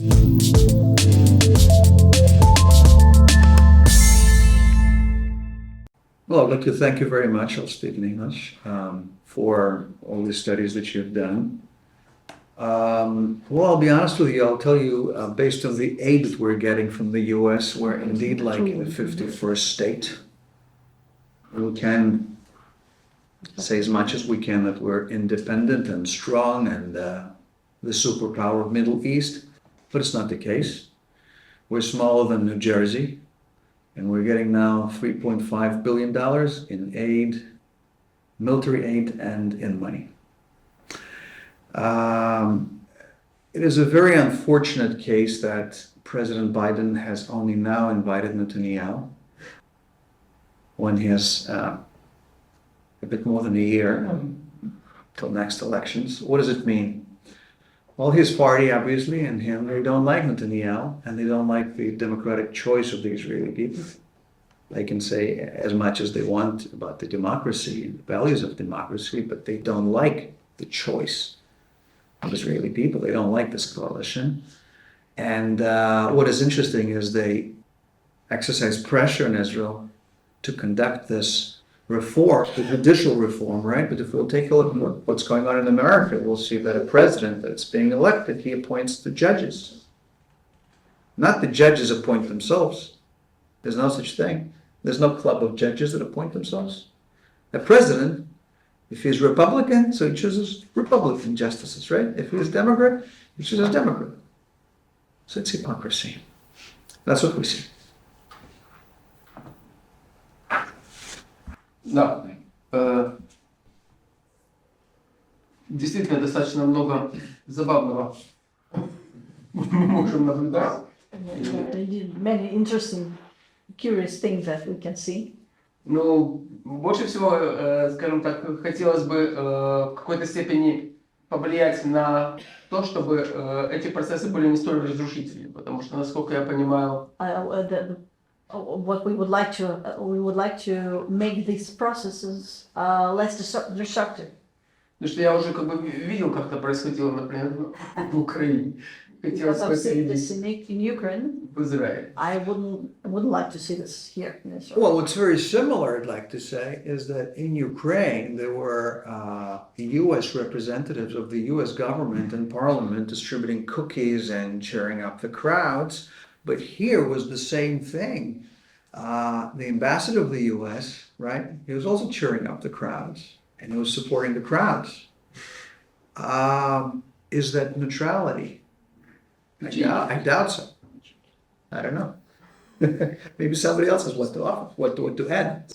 Well, I'd like to thank you very much, I'll speak in English, for all the studies that you've done. Well, I'll be honest with you, I'll tell you, based on the aid that we're getting from the US, we're indeed like in the 51st state. We can say as much as we can that we're independent and strong and the superpower of Middle East, but it's not the case. We're smaller than New Jersey, and we're getting now $3.5 billion in aid, military aid, and in money. It is a very unfortunate case that President Biden has only now invited Netanyahu when he has a bit more than a year till next elections. What does it mean? Well, his party, obviously, and him, they don't like Netanyahu, and they don't like the democratic choice of the Israeli people. They can say as much as they want about the democracy and the values of democracy, but they don't like the choice of Israeli people. They don't like this coalition. And what is interesting is they exercise pressure on Israel to conduct this reform, the judicial reform, right? But if we'll take a look at what's going on in America, we'll see that a president that's being elected, he appoints the judges. Not the judges appoint themselves. There's no such thing. There's no club of judges that appoint themselves. A president, if he's Republican, so he chooses Republican justices, right? If he's Democrat, he chooses Democrat. So it's hypocrisy. That's what we see. Да, действительно достаточно много забавного мы можем наблюдать. Many interesting, curious things that we can see. Ну, больше всего, скажем так, хотелось бы в какой-то степени повлиять на то, чтобы эти процессы были не столь разрушительны, потому что, насколько я понимаю, What we would like to make these processes less destructive. потому что я уже как бы видел, как это происходило, например, в Украине. Хотелось бы это видеть In Ukraine, в Израиле. I wouldn't like to see this here in Israel. Well, what's very similar, I'd like to say, is that in Ukraine, there were US representatives of the US government and parliament distributing cookies and cheering up the crowds. But here was the same thing. The ambassador of the US, right, he was also cheering up the crowds and he was supporting the crowds. Is that neutrality? I doubt so. I don't know. Maybe somebody else has what to offer, what to add.